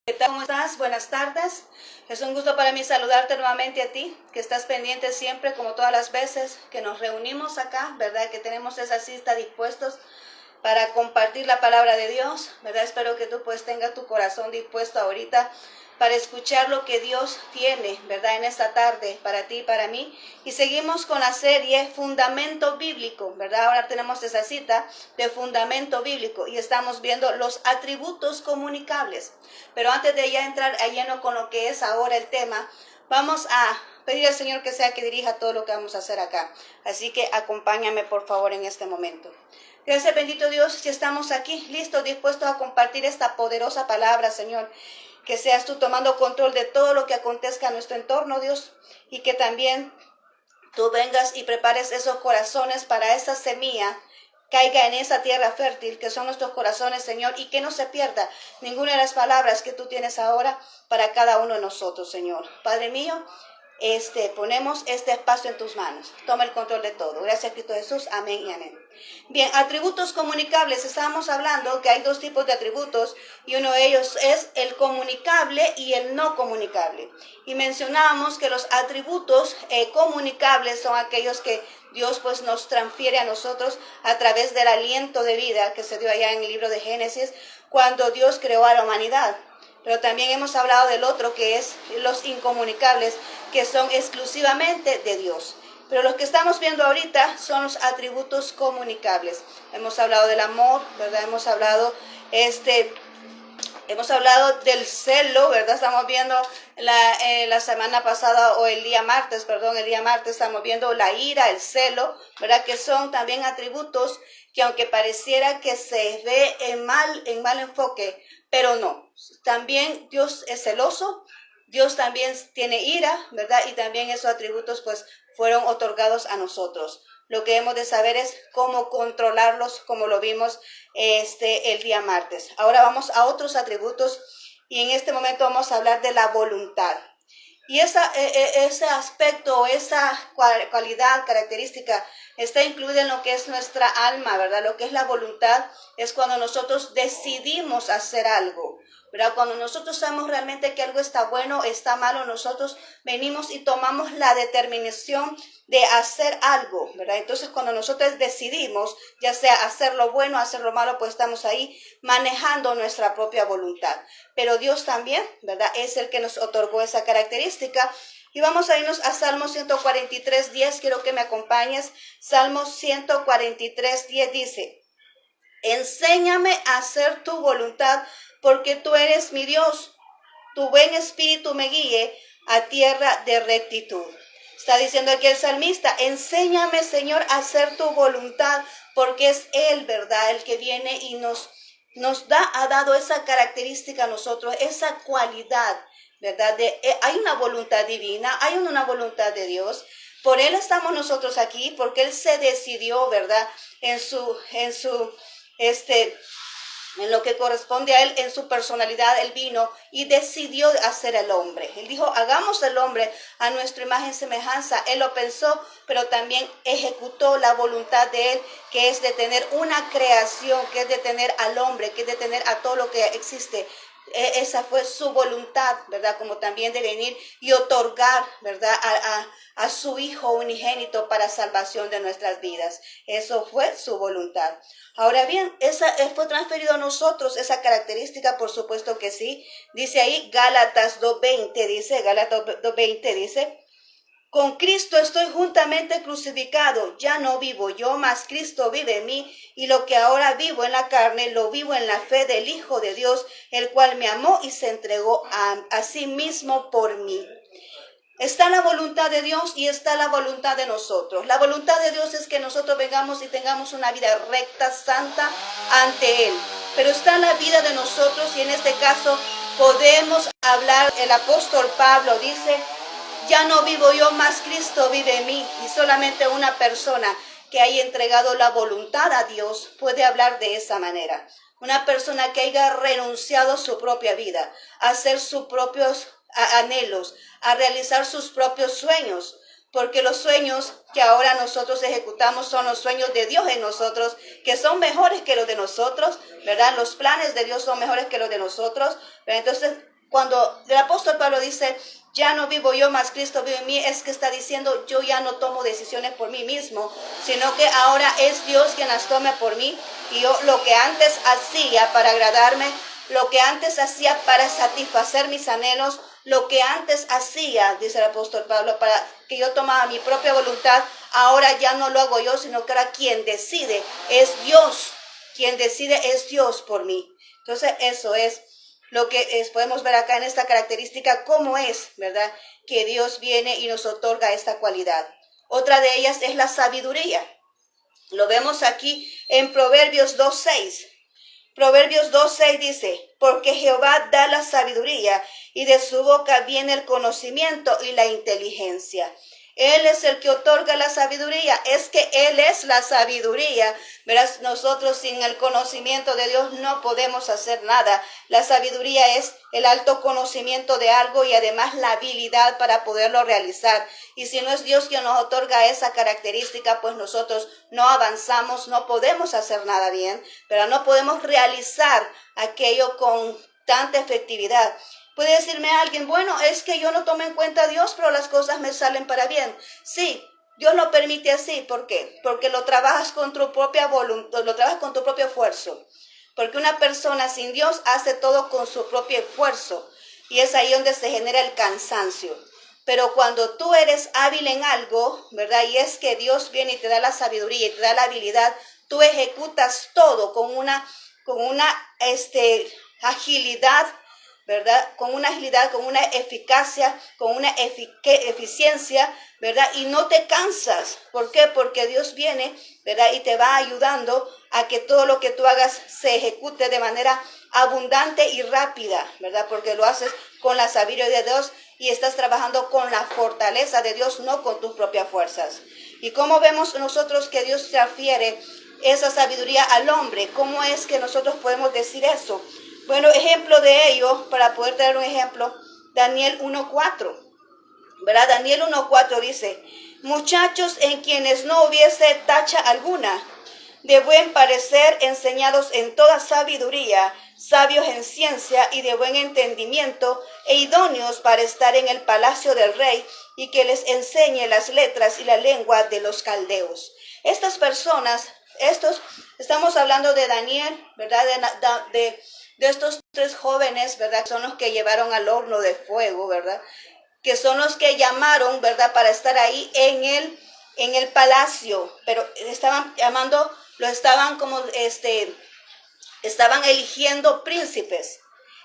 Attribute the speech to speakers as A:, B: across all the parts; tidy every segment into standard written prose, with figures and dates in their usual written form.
A: ¿Qué tal? ¿Cómo estás? Buenas tardes. Es un gusto para mí saludarte nuevamente a ti, que estás pendiente siempre, como todas las veces que nos reunimos acá, ¿verdad? Que tenemos esa cita dispuestos para compartir la palabra de Dios, ¿verdad? Espero que tú pues tengas tu corazón dispuesto ahorita para escuchar lo que Dios tiene, ¿verdad? En esta tarde para ti y para mí. Y seguimos con la serie Fundamento Bíblico, ¿verdad? Ahora tenemos esa cita de Fundamento Bíblico y estamos viendo los atributos comunicables. Pero antes de ya entrar a lleno con lo que es ahora el tema, vamos a pedir al Señor que sea que dirija todo lo que vamos a hacer acá. Así que acompáñame por favor en este momento. Gracias, bendito Dios, si estamos aquí listos, dispuestos a compartir esta poderosa palabra, Señor. Que seas tú tomando control de todo lo que acontezca a nuestro entorno, Dios, y que también tú vengas y prepares esos corazones para esa semilla, caiga en esa tierra fértil que son nuestros corazones, Señor, y que no se pierda ninguna de las palabras que tú tienes ahora para cada uno de nosotros, Señor. Padre mío, ponemos este espacio en tus manos. Toma el control de todo. Gracias, Cristo Jesús. Amén y amén. Bien, atributos comunicables. Estábamos hablando que hay dos tipos de atributos y uno de ellos es el comunicable y el no comunicable. Y mencionábamos que los atributos comunicables son aquellos que Dios pues nos transfiere a nosotros a través del aliento de vida que se dio allá en el libro de Génesis cuando Dios creó a la humanidad. Pero también hemos hablado del otro que es los incomunicables, que son exclusivamente de Dios. Pero los que estamos viendo ahorita son los atributos comunicables. Hemos hablado del amor, ¿verdad? Hemos hablado del celo, ¿verdad? Estamos viendo la semana pasada, o el día martes estamos viendo la ira, el celo, ¿verdad? Que son también atributos que aunque pareciera que se ve en mal enfoque, pero no. También Dios es celoso, Dios también tiene ira, ¿verdad? Y también esos atributos pues fueron otorgados a nosotros. Lo que hemos de saber es cómo controlarlos, como lo vimos el día martes. Ahora vamos a otros atributos y en este momento vamos a hablar de la voluntad. Y ese aspecto, esa cualidad, característica, está incluida en lo que es nuestra alma, ¿verdad? Lo que es la voluntad es cuando nosotros decidimos hacer algo, ¿verdad? Cuando nosotros sabemos realmente que algo está bueno, está malo, nosotros venimos y tomamos la determinación de hacer algo, ¿verdad? Entonces, cuando nosotros decidimos, ya sea hacer lo bueno, hacer lo malo, pues estamos ahí manejando nuestra propia voluntad. Pero Dios también, ¿verdad? Es el que nos otorgó esa característica. Y vamos a irnos a Salmo 143:10. Quiero que me acompañes. Salmo 143:10 dice: enséñame a hacer tu voluntad, porque tú eres mi Dios. Tu buen espíritu me guíe a tierra de rectitud. Está diciendo aquí el salmista: enséñame, Señor, a hacer tu voluntad, porque es Él, ¿verdad? El que viene y nos ha dado esa característica a nosotros, esa cualidad, ¿verdad? Hay una voluntad divina, hay una voluntad de Dios. Por Él estamos nosotros aquí, porque Él se decidió, ¿verdad? En lo que corresponde a Él, en su personalidad, Él vino y decidió hacer el hombre. Él dijo: hagamos el hombre a nuestra imagen y semejanza. Él lo pensó, pero también ejecutó la voluntad de Él, que es de tener una creación, que es de tener al hombre, que es de tener a todo lo que existe. Esa fue su voluntad, ¿verdad? Como también de venir y otorgar, ¿verdad? A su Hijo unigénito para salvación de nuestras vidas. Eso fue su voluntad. Ahora bien, esa fue transferido a nosotros, esa característica, por supuesto que sí. Dice ahí Gálatas 2:20 dice: con Cristo estoy juntamente crucificado, ya no vivo yo, mas Cristo vive en mí, y lo que ahora vivo en la carne, lo vivo en la fe del Hijo de Dios, el cual me amó y se entregó a sí mismo por mí. Está la voluntad de Dios y está la voluntad de nosotros. La voluntad de Dios es que nosotros vengamos y tengamos una vida recta, santa ante Él. Pero está la vida de nosotros y en este caso podemos hablar, el apóstol Pablo dice: ya no vivo yo, mas Cristo vive en mí. Y solamente una persona que haya entregado la voluntad a Dios puede hablar de esa manera. Una persona que haya renunciado a su propia vida, a hacer sus propios anhelos, a realizar sus propios sueños. Porque los sueños que ahora nosotros ejecutamos son los sueños de Dios en nosotros, que son mejores que los de nosotros, ¿verdad? Los planes de Dios son mejores que los de nosotros, ¿verdad? Entonces, cuando el apóstol Pablo dice, ya no vivo yo, mas Cristo vive en mí, es que está diciendo, yo ya no tomo decisiones por mí mismo, sino que ahora es Dios quien las tome por mí. Y yo lo que antes hacía para agradarme, lo que antes hacía para satisfacer mis anhelos, lo que antes hacía, dice el apóstol Pablo, para que yo tomaba mi propia voluntad, ahora ya no lo hago yo, sino que ahora quien decide es Dios. Quien decide es Dios por mí. Entonces eso es lo que podemos ver acá en esta característica, cómo es, ¿verdad? Que Dios viene y nos otorga esta cualidad. Otra de ellas es la sabiduría. Lo vemos aquí en Proverbios 2:6. Proverbios 2:6 dice, porque Jehová da la sabiduría y de su boca viene el conocimiento y la inteligencia. Él es el que otorga la sabiduría, es que Él es la sabiduría. Verás, nosotros sin el conocimiento de Dios no podemos hacer nada. La sabiduría es el alto conocimiento de algo y además la habilidad para poderlo realizar. Y si no es Dios quien nos otorga esa característica, pues nosotros no avanzamos, no podemos hacer nada bien, pero no podemos realizar aquello con tanta efectividad. Puede decirme alguien, bueno, es que yo no tomo en cuenta a Dios, pero las cosas me salen para bien. Sí, Dios lo permite así. ¿Por qué? Porque lo trabajas con tu propia voluntad, lo trabajas con tu propio esfuerzo. Porque una persona sin Dios hace todo con su propio esfuerzo. Y es ahí donde se genera el cansancio. Pero cuando tú eres hábil en algo, ¿verdad? Y es que Dios viene y te da la sabiduría y te da la habilidad, tú ejecutas todo con una agilidad, ¿verdad? Con una agilidad, con una eficacia, con una eficiencia, ¿verdad? Y no te cansas. ¿Por qué? Porque Dios viene, ¿verdad? Y te va ayudando a que todo lo que tú hagas se ejecute de manera abundante y rápida, ¿verdad? Porque lo haces con la sabiduría de Dios y estás trabajando con la fortaleza de Dios, no con tus propias fuerzas. ¿Y cómo vemos nosotros que Dios transfiere esa sabiduría al hombre? ¿Cómo es que nosotros podemos decir eso? Bueno, ejemplo de ello, para poder tener un ejemplo, Daniel 1:4, ¿verdad? Daniel 1:4 dice, muchachos en quienes no hubiese tacha alguna, de buen parecer, enseñados en toda sabiduría, sabios en ciencia y de buen entendimiento, e idóneos para estar en el palacio del rey, y que les enseñe las letras y la lengua de los caldeos. Estas personas, estamos hablando de Daniel, ¿verdad? De estos tres jóvenes, ¿verdad? Son los que llevaron al horno de fuego, ¿verdad? Que son los que llamaron, ¿verdad? Para estar ahí en el palacio, pero estaban estaban eligiendo príncipes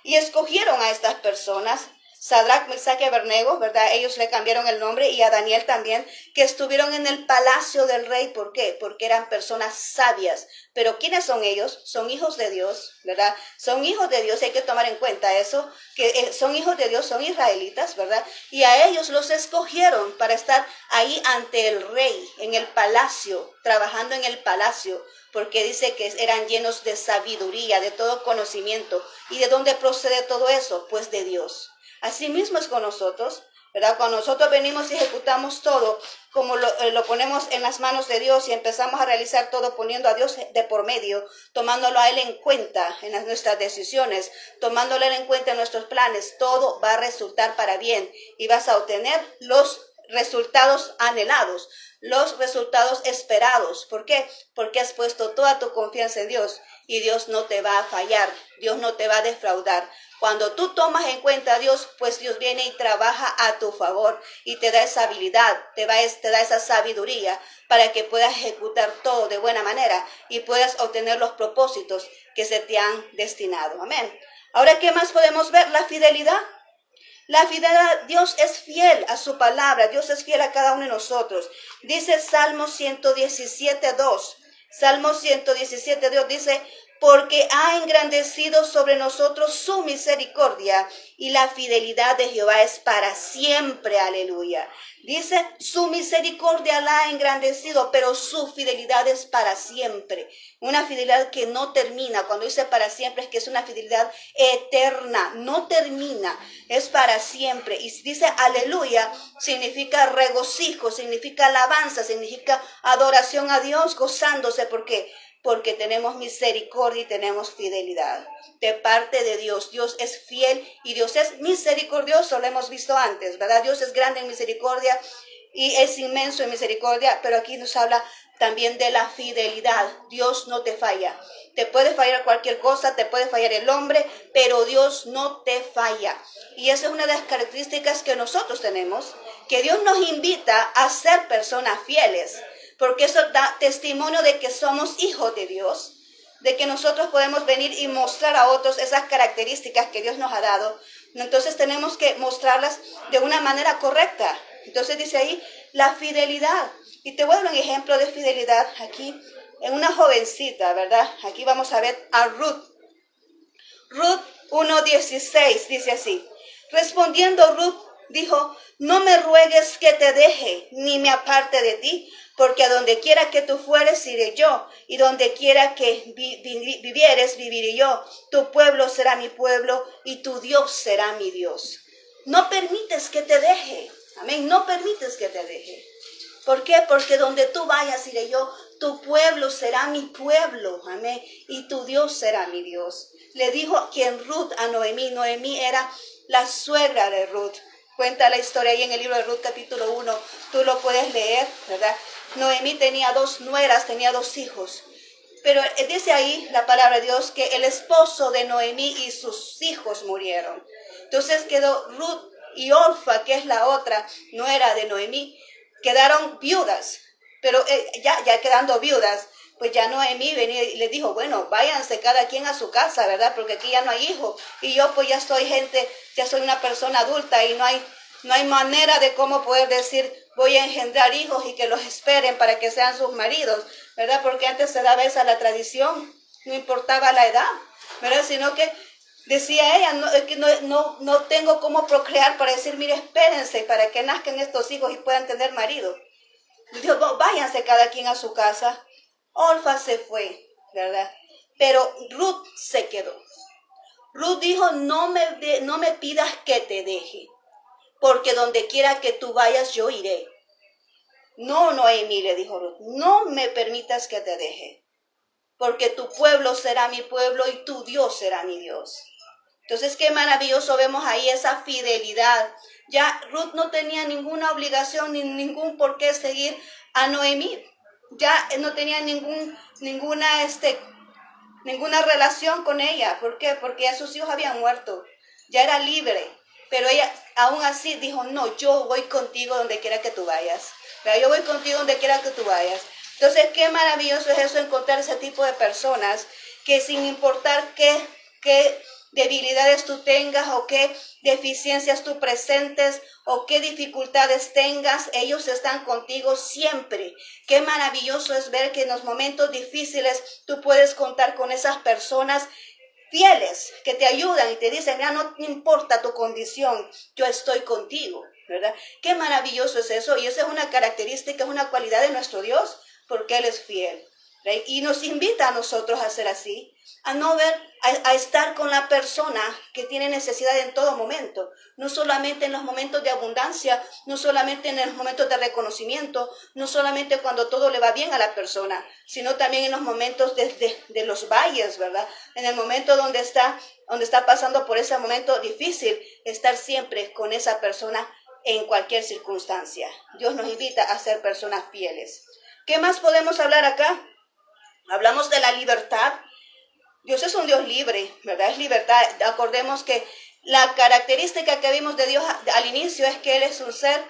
A: y escogieron a estas personas. Sadrach, Mesach y Abednego, ¿verdad? Ellos le cambiaron el nombre, y a Daniel también, que estuvieron en el palacio del rey. ¿Por qué? Porque eran personas sabias. Pero ¿quiénes son ellos? Son hijos de Dios, ¿verdad? Son hijos de Dios, y hay que tomar en cuenta eso, que son hijos de Dios, son israelitas, ¿verdad? Y a ellos los escogieron para estar ahí ante el rey, en el palacio, trabajando en el palacio, porque dice que eran llenos de sabiduría, de todo conocimiento. ¿Y de dónde procede todo eso? Pues de Dios. Así mismo es con nosotros, ¿verdad? Cuando nosotros venimos y ejecutamos todo, como lo ponemos en las manos de Dios y empezamos a realizar todo poniendo a Dios de por medio, tomándolo a Él en cuenta en nuestras decisiones, tomándolo a Él en cuenta en nuestros planes, todo va a resultar para bien y vas a obtener los resultados anhelados, los resultados esperados. ¿Por qué? Porque has puesto toda tu confianza en Dios y Dios no te va a fallar, Dios no te va a defraudar. Cuando tú tomas en cuenta a Dios, pues Dios viene y trabaja a tu favor y te da esa habilidad, te da esa sabiduría para que puedas ejecutar todo de buena manera y puedas obtener los propósitos que se te han destinado. Amén. Ahora, ¿qué más podemos ver? La fidelidad. La fidelidad, Dios es fiel a su palabra, Dios es fiel a cada uno de nosotros. Dice Salmo 117:2. Salmo 117:2 dice, porque ha engrandecido sobre nosotros su misericordia y la fidelidad de Jehová es para siempre. Aleluya. Dice, su misericordia la ha engrandecido, pero su fidelidad es para siempre. Una fidelidad que no termina. Cuando dice para siempre es que es una fidelidad eterna, no termina, es para siempre. Y dice aleluya, significa regocijo, significa alabanza, significa adoración a Dios, gozándose. ¿Por qué? porque tenemos misericordia y tenemos fidelidad de parte de Dios. Dios es fiel y Dios es misericordioso, lo hemos visto antes, ¿verdad? Dios es grande en misericordia y es inmenso en misericordia, pero aquí nos habla también de la fidelidad. Dios no te falla. Te puede fallar cualquier cosa, te puede fallar el hombre, pero Dios no te falla. Y esa es una de las características que nosotros tenemos, que Dios nos invita a ser personas fieles, porque eso da testimonio de que somos hijos de Dios, de que nosotros podemos venir y mostrar a otros esas características que Dios nos ha dado. Entonces tenemos que mostrarlas de una manera correcta. Entonces dice ahí, la fidelidad. Y te voy a dar un ejemplo de fidelidad aquí, en una jovencita, ¿verdad? Aquí vamos a ver a Ruth. Ruth 1:16 dice así. Respondiendo Ruth, dijo, no me ruegues que te deje, ni me aparte de ti, porque a donde quiera que tú fueres, iré yo, y donde quiera que vivieres, viviré yo. Tu pueblo será mi pueblo, y tu Dios será mi Dios. No permites que te deje, amén, no permites que te deje. ¿Por qué? Porque donde tú vayas, iré yo, tu pueblo será mi pueblo, amén, y tu Dios será mi Dios. Le dijo quien Ruth a Noemí. Noemí era la suegra de Ruth. Cuenta la historia ahí en el libro de Ruth capítulo 1, tú lo puedes leer, ¿verdad? Noemí tenía 2 nueras, tenía 2 hijos. Pero dice ahí la palabra de Dios que el esposo de Noemí y sus hijos murieron. Entonces quedó Ruth y Orfa, que es la otra nuera de Noemí, quedaron viudas. Pero ya quedando viudas, pues ya Noemí venía y le dijo, bueno, váyanse cada quien a su casa, ¿verdad? Porque aquí ya no hay hijos. Y yo pues ya soy ya soy una persona adulta y no hay manera de cómo poder decir, voy a engendrar hijos y que los esperen para que sean sus maridos, ¿verdad? Porque antes se daba esa la tradición, no importaba la edad, ¿verdad? Sino que decía ella, no tengo cómo procrear para decir, mire, espérense para que nazcan estos hijos y puedan tener marido. Dijo, váyanse cada quien a su casa. Orfa se fue, ¿verdad? Pero Ruth se quedó. Ruth dijo, no me pidas que te deje, porque donde quiera que tú vayas, yo iré. No, Noemí, le dijo Ruth, no me permitas que te deje, porque tu pueblo será mi pueblo y tu Dios será mi Dios. Entonces, qué maravilloso vemos ahí esa fidelidad. Ya Ruth no tenía ninguna obligación ni ningún por qué seguir a Noemí. Ya no tenía ninguna relación con ella. ¿Por qué? Porque ya sus hijos habían muerto. Ya era libre. Pero ella aún así dijo, no, yo voy contigo donde quiera que tú vayas. Pero yo voy contigo donde quiera que tú vayas. Entonces, qué maravilloso es eso, encontrar ese tipo de personas que sin importar qué debilidades tú tengas o qué deficiencias tú presentes o qué dificultades tengas, ellos están contigo siempre. Qué maravilloso es ver que en los momentos difíciles tú puedes contar con esas personas fieles que te ayudan y te dicen, mira, no importa tu condición, yo estoy contigo, ¿verdad? Qué maravilloso es eso, y esa es una característica, es una cualidad de nuestro Dios, porque Él es fiel, ¿right? Y nos invita a nosotros a ser así, a no a estar con la persona que tiene necesidad en todo momento, no solamente en los momentos de abundancia, no solamente en los momentos de reconocimiento, no solamente cuando todo le va bien a la persona, sino también en los momentos de los valles, ¿verdad? En el momento donde está pasando por ese momento difícil, estar siempre con esa persona en cualquier circunstancia. Dios nos invita a ser personas fieles. ¿Qué más podemos hablar acá? Hablamos de la libertad. Dios es un Dios libre, ¿verdad? Es libertad. Acordemos que la característica que vimos de Dios al inicio es que Él es un ser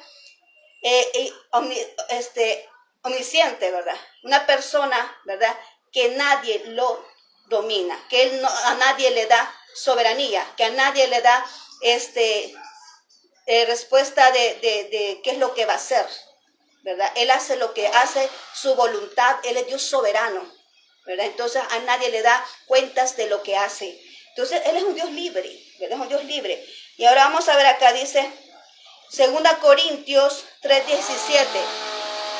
A: omnisciente, ¿verdad? Una persona, ¿verdad? Que nadie lo domina, que a nadie le da soberanía, que a nadie le da respuesta de qué es lo que va a hacer, ¿verdad? Él hace lo que hace, su voluntad, Él es Dios soberano, ¿verdad? Entonces a nadie le da cuentas de lo que hace. Entonces Él es un Dios libre, ¿verdad? Es un Dios libre. Y ahora vamos a ver acá, dice 2 Corintios 3:17.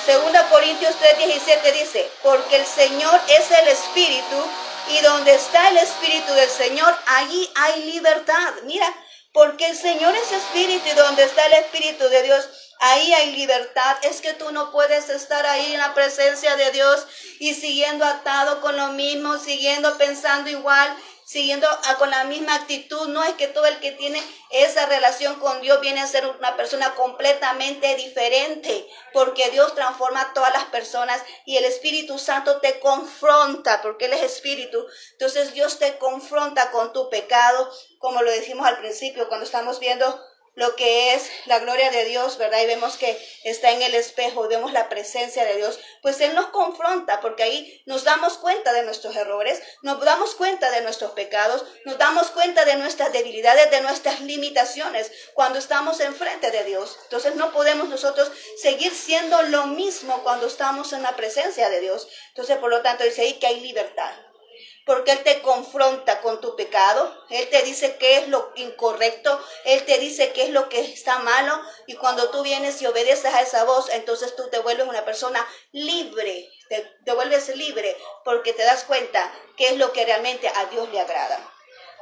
A: 2 Corintios 3:17 dice, porque el Señor es el Espíritu, y donde está el Espíritu del Señor, allí hay libertad. Mira, porque el Señor es Espíritu, y donde está el Espíritu de Dios, Ahí hay libertad. Es que tú no puedes estar ahí en la presencia de Dios y siguiendo atado con lo mismo, siguiendo pensando igual, siguiendo con la misma actitud. No es que todo el que tiene esa relación con Dios viene a ser una persona completamente diferente, porque Dios transforma a todas las personas y el Espíritu Santo te confronta, porque Él es Espíritu. Entonces Dios te confronta con tu pecado, como lo dijimos al principio cuando estamos viendo lo que es la gloria de Dios, ¿verdad? Y vemos que está en el espejo, vemos la presencia de Dios, pues Él nos confronta, porque ahí nos damos cuenta de nuestros errores, nos damos cuenta de nuestros pecados, nos damos cuenta de nuestras debilidades, de nuestras limitaciones, cuando estamos enfrente de Dios. Entonces no podemos nosotros seguir siendo lo mismo cuando estamos en la presencia de Dios. Entonces, por lo tanto, dice ahí que hay libertad. Porque Él te confronta con tu pecado, Él te dice qué es lo incorrecto, Él te dice qué es lo que está malo, y cuando tú vienes y obedeces a esa voz, entonces tú te vuelves una persona libre, te vuelves libre, porque te das cuenta qué es lo que realmente a Dios le agrada.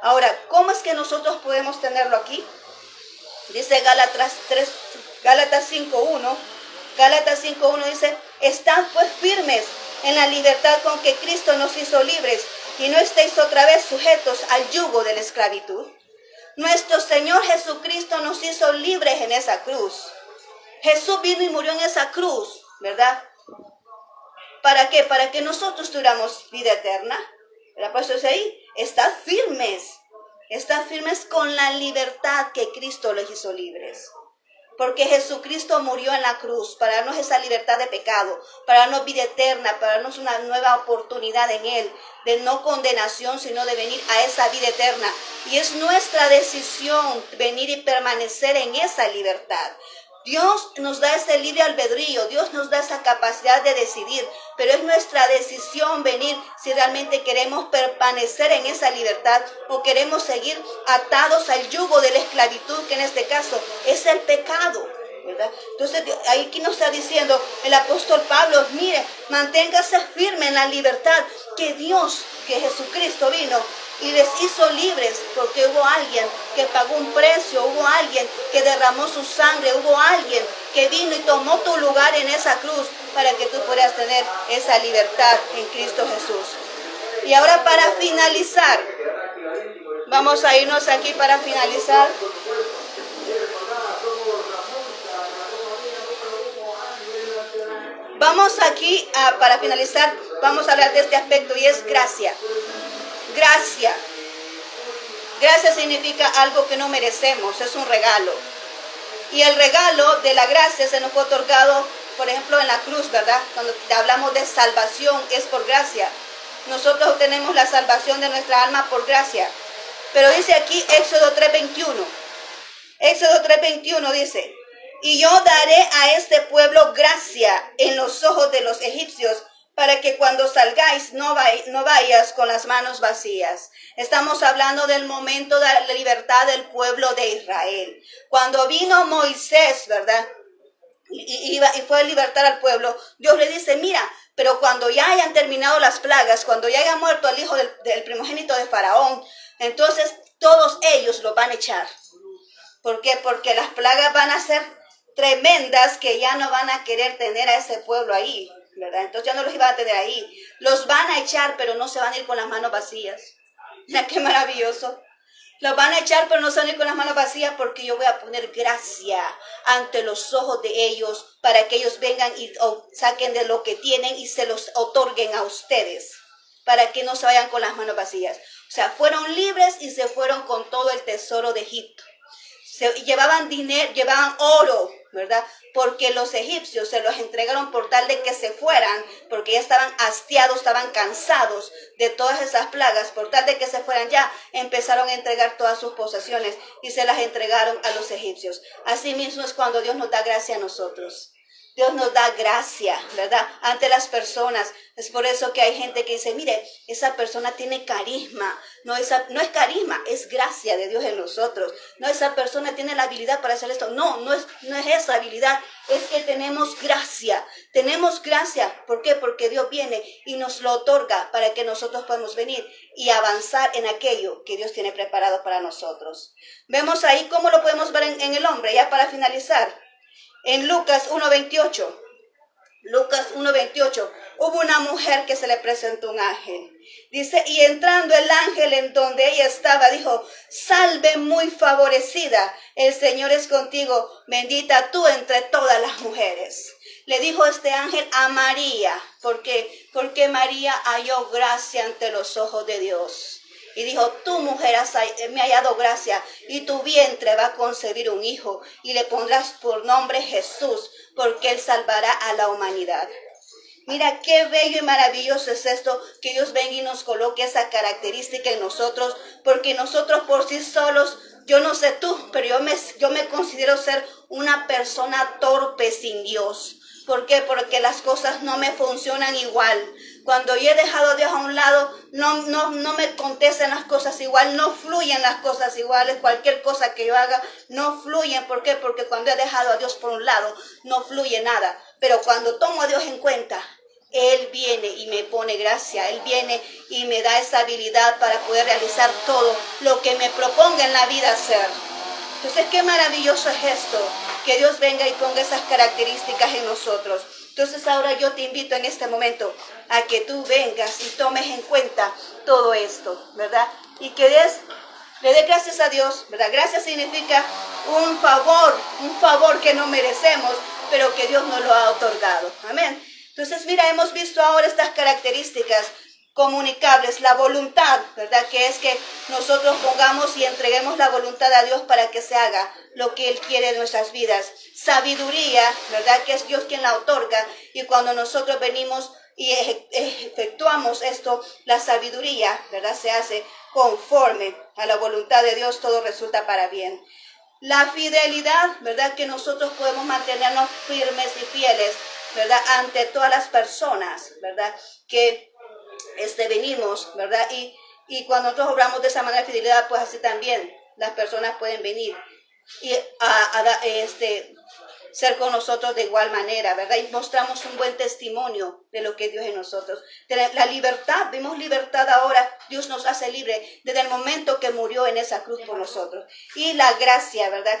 A: Ahora, ¿cómo es que nosotros podemos tenerlo aquí? Dice Gálatas 5.1, Gálatas 5.1 dice, estad pues firmes en la libertad con que Cristo nos hizo libres, y no estéis otra vez sujetos al yugo de la esclavitud. Nuestro Señor Jesucristo nos hizo libres en esa cruz. Jesús vino y murió en esa cruz, ¿verdad? ¿Para qué? Para que nosotros tuviéramos vida eterna. ¿Verdad? Pues eso ahí, estad firmes con la libertad que Cristo les hizo libres. Porque Jesucristo murió en la cruz para darnos esa libertad de pecado, para darnos vida eterna, para darnos una nueva oportunidad en Él, de no condenación, sino de venir a esa vida eterna. Y es nuestra decisión venir y permanecer en esa libertad. Dios nos da ese libre albedrío, Dios nos da esa capacidad de decidir, pero es nuestra decisión venir si realmente queremos permanecer en esa libertad o queremos seguir atados al yugo de la esclavitud, que en este caso es el pecado, ¿verdad? Entonces, ahí aquí nos está diciendo el apóstol Pablo, mire, manténgase firme en la libertad que Dios, que Jesucristo vino y les hizo libres, porque hubo alguien que pagó un precio, hubo alguien que derramó su sangre, hubo alguien que vino y tomó tu lugar en esa cruz para que tú puedas tener esa libertad en Cristo Jesús. Y ahora para finalizar, vamos a irnos aquí para finalizar. Vamos aquí, para finalizar, vamos a hablar de este aspecto y es gracia. Gracia. Gracia significa algo que no merecemos, es un regalo. Y el regalo de la gracia se nos fue otorgado, por ejemplo, en la cruz, ¿verdad? Cuando hablamos de salvación, es por gracia. Nosotros obtenemos la salvación de nuestra alma por gracia. Pero dice aquí Éxodo 3.21. Éxodo 3.21 dice, y yo daré a este pueblo gracia en los ojos de los egipcios, para que cuando salgáis no vayas con las manos vacías. Estamos hablando del momento de la libertad del pueblo de Israel. Cuando vino Moisés, ¿verdad? Y fue a libertar al pueblo, Dios le dice, mira, pero cuando ya hayan terminado las plagas, cuando ya haya muerto el hijo del primogénito de Faraón, entonces todos ellos lo van a echar. ¿Por qué? Porque las plagas van a ser tremendas, que ya no van a querer tener a ese pueblo ahí, ¿verdad? Entonces ya no los iban a tener ahí. Los van a echar, pero no se van a ir con las manos vacías. Ya, qué maravilloso. Los van a echar, pero no se van a ir con las manos vacías, porque yo voy a poner gracia ante los ojos de ellos para que ellos vengan y saquen de lo que tienen y se los otorguen a ustedes, para que no se vayan con las manos vacías. O sea, fueron libres y se fueron con todo el tesoro de Egipto. Llevaban dinero, llevaban oro, ¿verdad? Porque los egipcios se los entregaron por tal de que se fueran, porque ya estaban hastiados, estaban cansados de todas esas plagas, por tal de que se fueran ya, empezaron a entregar todas sus posesiones y se las entregaron a los egipcios. Así mismo es cuando Dios nos da gracia a nosotros. Dios nos da gracia, ¿verdad? Ante las personas. Es por eso que hay gente que dice, mire, esa persona tiene carisma. No es carisma, es gracia de Dios en nosotros. No, esa persona tiene la habilidad para hacer esto. No es esa habilidad. Es que tenemos gracia. Tenemos gracia. ¿Por qué? Porque Dios viene y nos lo otorga para que nosotros podamos venir y avanzar en aquello que Dios tiene preparado para nosotros. Vemos ahí cómo lo podemos ver en el hombre, ya para finalizar. En Lucas 1:28. Lucas 1:28, hubo una mujer que se le presentó un ángel. Dice, y entrando el ángel en donde ella estaba, dijo, salve muy favorecida, el Señor es contigo, bendita tú entre todas las mujeres. Le dijo este ángel a María, ¿por qué? Porque María halló gracia ante los ojos de Dios. Y dijo, tú mujer me ha hallado gracia, y tu vientre va a concebir un hijo, y le pondrás por nombre Jesús, porque él salvará a la humanidad. Mira qué bello y maravilloso es esto, que Dios venga y nos coloque esa característica en nosotros, porque nosotros por sí solos, yo no sé tú, pero yo me considero ser una persona torpe sin Dios. ¿Por qué? Porque las cosas no me funcionan igual. Cuando yo he dejado a Dios a un lado, no me contestan las cosas igual, no fluyen las cosas iguales. Cualquier cosa que yo haga no fluye. ¿Por qué? Porque cuando he dejado a Dios por un lado, no fluye nada. Pero cuando tomo a Dios en cuenta, Él viene y me pone gracia. Él viene y me da esa habilidad para poder realizar todo lo que me proponga en la vida hacer. Entonces, qué maravilloso es esto, que Dios venga y ponga esas características en nosotros. Entonces, ahora yo te invito en este momento a que tú vengas y tomes en cuenta todo esto, ¿verdad? Y que le des gracias a Dios, ¿verdad? Gracias significa un favor que no merecemos, pero que Dios nos lo ha otorgado. Amén. Entonces, mira, hemos visto ahora estas características comunicables, la voluntad, ¿verdad? Que es que nosotros pongamos y entreguemos la voluntad a Dios para que se haga lo que Él quiere de nuestras vidas. Sabiduría, ¿verdad? Que es Dios quien la otorga, y cuando nosotros venimos y efectuamos esto, la sabiduría, ¿verdad? Se hace conforme a la voluntad de Dios, todo resulta para bien. La fidelidad, ¿verdad? Que nosotros podemos mantenernos firmes y fieles, ¿verdad? Ante todas las personas, ¿verdad? Que venimos, ¿verdad? Y cuando nosotros obramos de esa manera de fidelidad, pues así también las personas pueden venir y ser con nosotros de igual manera, ¿verdad? Y mostramos un buen testimonio de lo que Dios en nosotros. La libertad, vimos libertad ahora, Dios nos hace libre desde el momento que murió en esa cruz por nosotros. Y la gracia, ¿verdad?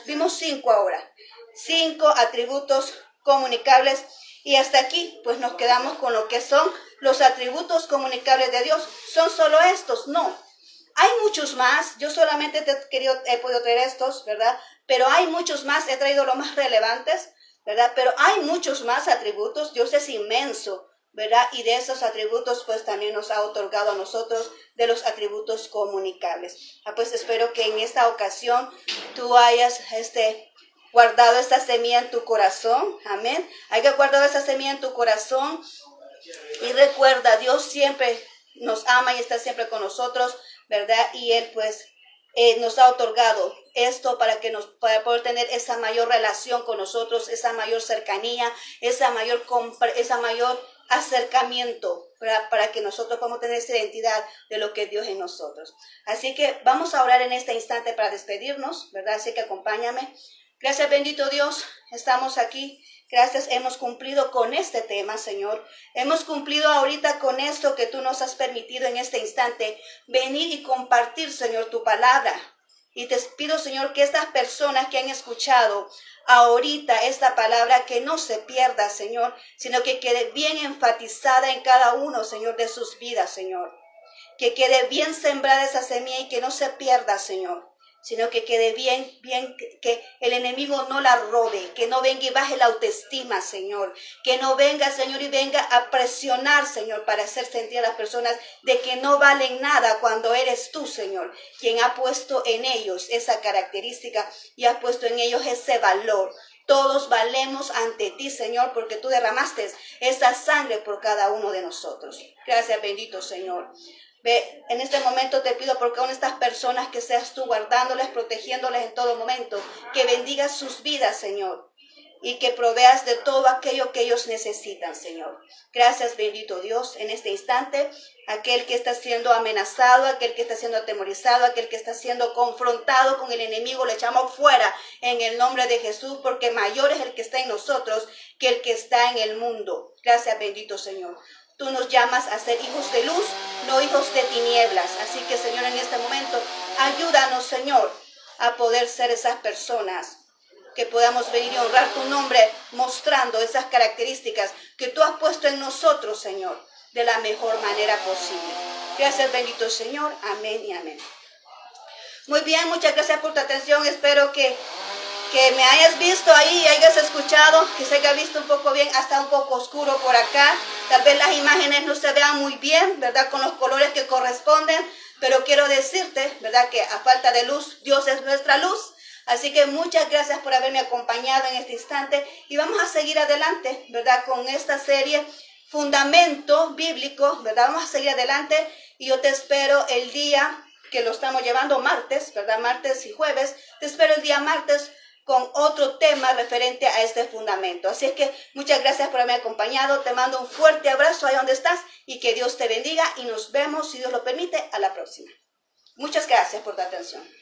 A: Vimos 5 ahora, 5 atributos comunicables. Y hasta aquí, pues nos quedamos con lo que son los atributos comunicables de Dios. ¿Son solo estos? No. Hay muchos más. Yo solamente he podido traer estos, ¿verdad? Pero hay muchos más. He traído los más relevantes, ¿verdad? Pero hay muchos más atributos. Dios es inmenso, ¿verdad? Y de esos atributos, pues también nos ha otorgado a nosotros de los atributos comunicables. Pues espero que en esta ocasión tú hayas guardado esta semilla en tu corazón, amén. Hay que guardar esa semilla en tu corazón y recuerda, Dios siempre nos ama y está siempre con nosotros, ¿verdad? Y Él pues nos ha otorgado esto para poder tener esa mayor relación con nosotros, esa mayor cercanía, esa mayor acercamiento, ¿verdad? Para que nosotros podamos tener esa identidad de lo que es Dios en nosotros. Así que vamos a orar en este instante para despedirnos, ¿verdad? Así que acompáñame. Gracias, bendito Dios, estamos aquí. Gracias, hemos cumplido con este tema, Señor. Hemos cumplido ahorita con esto que tú nos has permitido en este instante, venir y compartir, Señor, tu palabra. Y te pido, Señor, que estas personas que han escuchado ahorita esta palabra, que no se pierda, Señor, sino que quede bien enfatizada en cada uno, Señor, de sus vidas, Señor. Que quede bien sembrada esa semilla y que no se pierda, Señor, sino que quede bien, que el enemigo no la robe, que no venga y baje la autoestima, Señor, que no venga, Señor, y venga a presionar, Señor, para hacer sentir a las personas de que no valen nada cuando eres tú, Señor, quien ha puesto en ellos esa característica y ha puesto en ellos ese valor. Todos valemos ante ti, Señor, porque tú derramaste esa sangre por cada uno de nosotros. Gracias, bendito Señor. Ve, en este momento te pido por cada una de estas personas que seas tú guardándoles, protegiéndoles en todo momento, que bendigas sus vidas, Señor, y que proveas de todo aquello que ellos necesitan, Señor. Gracias, bendito Dios, en este instante, aquel que está siendo amenazado, aquel que está siendo atemorizado, aquel que está siendo confrontado con el enemigo, le echamos fuera en el nombre de Jesús, porque mayor es el que está en nosotros que el que está en el mundo. Gracias, bendito Señor. Tú nos llamas a ser hijos de luz, no hijos de tinieblas. Así que, Señor, en este momento, ayúdanos, Señor, a poder ser esas personas que podamos venir y honrar tu nombre mostrando esas características que tú has puesto en nosotros, Señor, de la mejor manera posible. Gracias, bendito Señor. Amén y amén. Muy bien, muchas gracias por tu atención. Espero que me hayas visto ahí y hayas escuchado, que se haya visto un poco bien, hasta un poco oscuro por acá. Tal vez las imágenes no se vean muy bien, ¿verdad? Con los colores que corresponden, pero quiero decirte, ¿verdad? Que a falta de luz, Dios es nuestra luz. Así que muchas gracias por haberme acompañado en este instante y vamos a seguir adelante, ¿verdad? Con esta serie Fundamento Bíblico, ¿verdad? Vamos a seguir adelante y yo te espero el día que lo estamos llevando martes, ¿verdad? Martes y jueves. Te espero el día martes con otro tema referente a este fundamento. Así es que muchas gracias por haberme acompañado. Te mando un fuerte abrazo ahí donde estás y que Dios te bendiga y nos vemos, si Dios lo permite, a la próxima. Muchas gracias por tu atención.